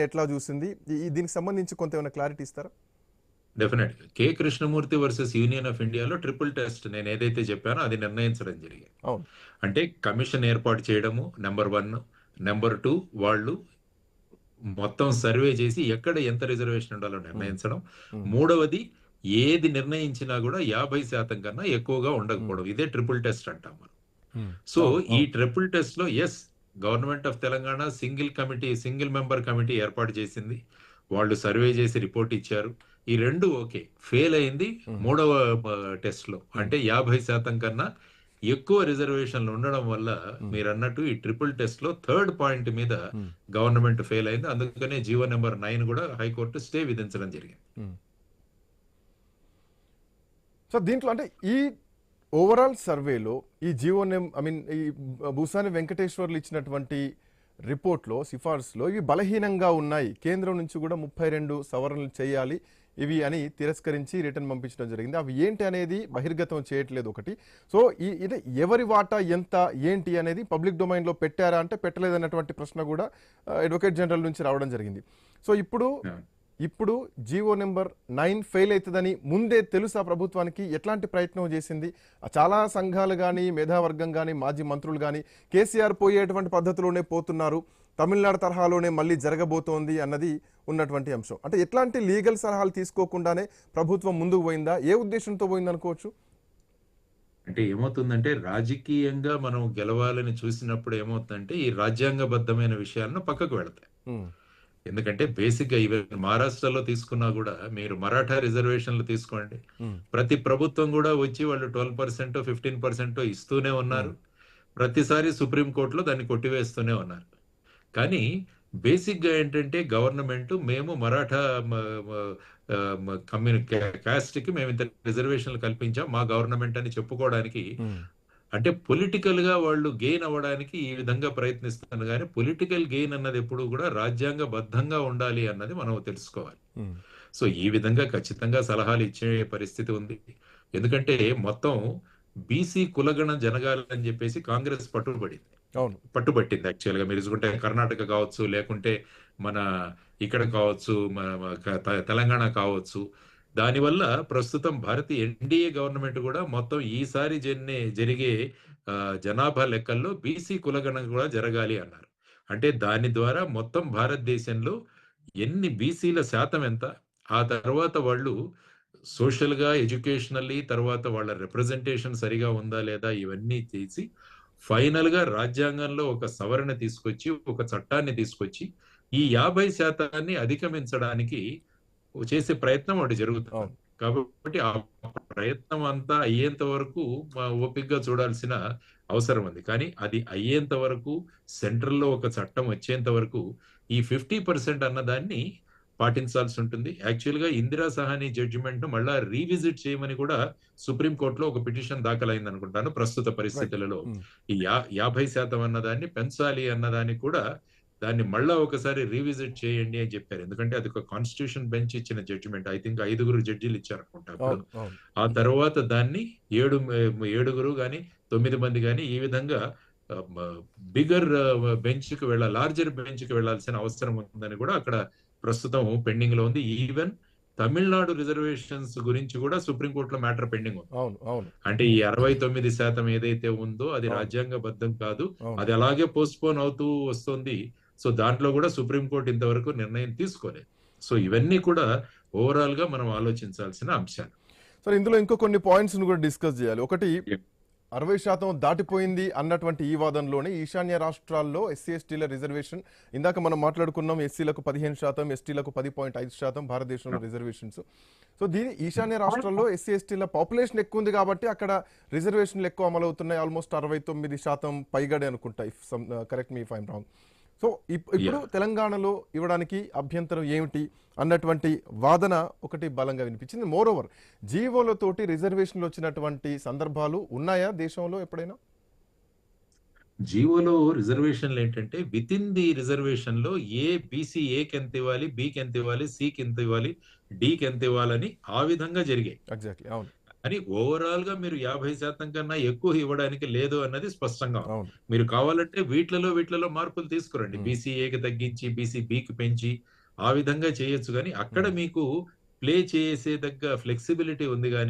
ఎట్లా చూసింది? దీనికి సంబంధించి కొంత ఏమైనా క్లారిటీ ఇస్తారా? డెఫినెట్‌గా. K. Krishnamurthy versus union of ఇండియాలో ట్రిపుల్ టెస్ట్ నేనేదైతే చెప్పానో అది నిర్ణయించడం జరిగింది. అవును. అంటే కమిషన్ ఏర్పాటు చేయడము నంబర్ 1. నంబర్ 2 వాళ్ళు మొత్తం సర్వే చేసి ఎక్కడ ఎంత రిజర్వేషన్ ఉండాలో హ్మ్. నిర్ణయించడం. హ్మ్. మూడవది ఏది నిర్ణయించినా గూడా 50% కన్నా ఎక్కువగా హ్మ్. ఉండకపోవడం. ఇదే ట్రిపుల్ టెస్ట్ అంటాం మనం. హ్మ్. సో, అవును. ఈ అవును. ట్రిపుల్ టెస్ట్‌లో government of Telangana single member committee ఏర్పాటు చేసింది. వాళ్ళు సర్వే చేసి రిపోర్ట్ ఇచ్చారు. ఈ 2 ఓకే. ఫెయిల్ అయింది హ్మ్. మూడవ టెస్ట్‌లో. హ్మ్. అంటే 50% కన్నా ఎక్కువ రిజర్వేషన్‌లు ఉండడం వల్ల హ్మ్. మీరన్నట్టు ఈ ట్రిపుల్ టెస్ట్‌లో థర్డ్ పాయింట్ మీద హ్మ్. గవర్నమెంట్ ఫెయిల్ అయింది. అందుకనే జీవో నంబర్ 9 కూడా హైకోర్టు స్టే విధించడం జరిగింది. హ్మ్. సో, దీంట్లో అంటే ఈ ఓవరాల్ సర్వేలో ఈ జియో నెమ్ ఐ మీన్ ఈ భూసాని వెంకటేశ్వర్లు ఇచ్చినటువంటి రిపోర్ట్‌లో సిఫార్సులో ఇవి బలహీనంగా ఉన్నాయి. కేంద్రం నుంచి కూడా 32 సవరణలు చేయాలి ఇవి అని తిరస్కరించి రిటర్న్ పంపించడం జరిగింది. అవి ఏంటి అనేది బహిర్గతం చేయట్లేదు ఒకటి. సో, ఇది ఎవరి వాటా ఎంత ఏంటి అనేది పబ్లిక్ డొమైన్‌లో పెట్టారా అంటే పెట్టలేదన్నటువంటి ప్రశ్న కూడా అడ్వకేట్ జనరల్ నుంచి రావడం జరిగింది. సో, ఇప్పుడు జీవో నెంబర్ 9 ఫెయిల్ అవుతుందని ముందే తెలుసా ప్రభుత్వానికి? ఎట్లాంటి ప్రయత్నం చేసింది? చాలా సంఘాలు కానీ మేధావర్గం కానీ మాజీ మంత్రులు కానీ కేసీఆర్ పోయేటువంటి పద్ధతిలోనే పోతున్నారు, తమిళనాడు తరహాలోనే మళ్ళీ జరగబోతోంది అన్నది ఉన్నటువంటి అంశం. అంటే ఎట్లాంటి లీగల్ సలహాలు తీసుకోకుండానే ప్రభుత్వం ముందుకు పోయిందా? ఏ ఉద్దేశంతో పోయింది అనుకోవచ్చు? అంటే ఏమవుతుందంటే రాజకీయంగా మనం గెలవాలని చూసినప్పుడు ఏమవుతుందంటే ఈ రాజ్యాంగబద్ధమైన విషయాలను పక్కకు వెళతాయి. ఉమ్, ఎందుకంటే బేసిక్‌గా ఈవెన్ మహారాష్ట్రలో తీసుకున్నా గూడా మీరు మరాఠా రిజర్వేషన్‌లు తీసుకోండి. ఉమ్, ప్రతి ప్రభుత్వం గూడా వచ్చి వాళ్ళు 12% 15% ఇస్తూనే ఉమ్, ఉన్నారు. ప్రతిసారి సుప్రీం కోర్ట్‌లో దాన్ని కొట్టివేస్తూనే ఉన్నారు. కానీ బేసిక్‌గా ఏంటంటే గవర్నమెంట్ మేము మరాఠా మ మ కాస్ట్‌కి మేమింత రిజర్వేషన్‌లు కల్పించాం. మా గవర్నమెంట్ అని చెప్పుకోవడానికి ఉమ్, అంటే పొలిటికల్‌గా వాళ్ళు గెయిన్ అవ్వడానికి ఈ విధంగా ప్రయత్నిస్తున్నారు గానీ, పొలిటికల్ గెయిన్ అన్నది ఎప్పుడు గూడా రాజ్యాంగబద్ధంగా ఉండాలి అన్నది మనం తెలుసుకోవాలి. ఉమ్. సో, ఈ విధంగా ఖచ్చితంగా సలహాలు ఇచ్చే పరిస్థితి ఉంది. ఎందుకంటే మొత్తం బీసీ కులగణ జనగాలని జెప్పేసి కాంగ్రెస్ అవును. పట్టుబట్టింది యాక్చువల్‌గా. మీరు చూసుకుంటే కర్ణాటక కావచ్చు, లేకుంటే మన ఇక్కడ కావచ్చు, మ మ క త తెలంగాణ కావచ్చు. దానివల్ల ప్రస్తుతం భారతీయ ఎన్‌డీఏ గవర్నమెంట్ గూడా మొత్తం ఈసారి జరిగే జనాభా లెక్కల్లో బీసీ కులగణన గూడా జరగాలి అన్నారు. అంటే దాని ద్వారా మొత్తం భారతదేశంలో ఎన్ని బీసీల శాతం ఎంత? ఆ తర్వాత వాళ్ళు సోషల్‌గా, ఎడ్యుకేషనల్లీ తర్వాత వాళ్ళ రిప్రజెంటేషన్ సరిగా ఉందా? లేదా? ఇవన్నీ తీసి ఫైనల్‌గా రాజ్యాంగంలో ఒక సవరణ తీసుకొచ్చి, ఒక చట్టాన్ని తీసుకొచ్చి, ఈ 50% అధిగమించడానికి చేసే ప్రయత్నం ఒకటి జరుగుతుంది. అవును. కాబట్టి ఆ ప్రయత్నం అంతా అయ్యేంత వరకు ఓపికగా చూడాల్సిన అవసరం ఉంది. కానీ అది అయ్యేంత వరకు సెంట్రల్‌లో ఒక చట్టం వచ్చేంత వరకు ఈ 50% అన్నదాన్ని పాటించాల్సి ఉంటుంది. యాక్చువల్‌గా ఇందిరా సహాని జడ్జిమెంట్‌ను మళ్ళా రీవిజిట్ చేయమని కూడా సుప్రీం కోర్ట్‌లో ఒక పిటిషన్ దాఖలైందనుకుంటాను ప్రస్తుత రైట్. పరిస్థితులలో. ఉమ్, ఈ 50% అన్నదాన్ని పెంచాలి అన్నదానికి కూడా దాన్ని మళ్ళా ఒకసారి రీవిజిట్ చేయండి అని చెప్పారు. ఎందుకంటే అది ఒక కాన్స్టిట్యూషన్ బెంచ్ ఇచ్చిన జడ్జిమెంట్. ఐ థింక్ 5గురు జడ్జిలు ఇచ్చారనుకుంటా అప్పుడు. అవును. అవును. ఆ తర్వాత దాన్ని 7గురు గాని, 9 మంది గాని ఈ విధంగా ఆహ్, మ బిగ్గర్ బెంచ్‌కి లార్జర్ బెంచ్‌కి వెళ్ళాల్సిన అవసరం ఉందని కూడా అక్కడ ప్రస్తుతం పెండింగ్‌లో ఉంది. ఈవెన్ తమిళనాడు రిజర్వేషన్స్ గురించి కూడా సుప్రీం కోర్ట్‌లో మ్యాటర్ పెండింగ్ ఉంది. అవును. అవును. అంటే ఈ 69% ఏదైతే ఉందో అది అవును. రాజ్యాంగబద్ధం కాదు. అవును. అది అలాగే పోస్ట్‌పోన్ అవుతూ వస్తుంది. సో, దాంట్లో కూడా సుప్రీం కోర్ట్ ఇంతవరకు నిర్ణయం తీసుకోలేదు. సో, ఇవన్నీ కూడా ఓవరాల్‌గా మనం ఆలోచించాల్సిన అంశాలు. సరే, ఇందులో ఇంకో కొన్ని పాయింట్స్‌ని కూడా డిస్కస్ చేయాలి. ఒకటి యాహ్! 60% దాటిపోయింది అన్నటువంటి ఈ వాదనలోనే ఈశాన్య రాష్ట్రాల్లో ఎస్సీ, ఎస్టీల రిజర్వేషన్ ఇందాక మనం మాట్లాడుకున్నాం. ఎస్సీలకు 15%, ఎస్టీలకు 10.5% భారతదేశంలో రిజర్వేషన్స్. సో, ఈశాన్య రాష్ట్రాల్లో ఎస్సీ, ఎస్టీల పాపులేషన్ ఎక్కువ ఉంది కాబట్టి అక్కడ రిజర్వేషన్లు ఎక్కువ అమలవుతున్నాయి. ఆల్మోస్ట్ 69% పైగానే అనుకుంటా. Correct me if I'm wrong. So, ఇప్పుడు యాహ్! తెలంగాణలో ఇవ్వడానికి అభ్యంతరం ఏమిటి అన్నటువంటి వాదన ఒకటి బలంగా వినిపించింది. మోరోవర్ జీవోలతోటి రిజర్వేషన్లు వచ్చినటువంటి సందర్భాలు ఉన్నాయా దేశంలో ఎప్పుడైనా? జీవోలో రిజర్వేషన్‌లేంటంటే వితిన్ ది రిజర్వేషన్‌లో బీసీ ఏకి ఎంతివ్వాలి, బికి ఎంతివ్వాలి, సికి ఎంతివ్వాలి, డికి ఎంతివ్వాలని ఆ విధంగా జరిగాయి. ఎగ్జాక్ట్‌లీ. అవును. కానీ ఓవరాల్ గా మీరు 50% కన్నా ఎక్కువ ఇవ్వడానికి లేదు అన్నది స్పష్టంగా ఉంది. అవును. మీరు కావాలంటే వీటిలలో మార్పులు తీసుకురండి. హ్మ్. బీసీ ఏకి తగ్గించి, బీసీ బికి పెంచి ఆ విధంగా చేయొచ్చు గానీ, అక్కడ హ్మ్. మీకు ప్లే చేసే ఫ్లెక్సిబిలిటీ ఉంది గానీ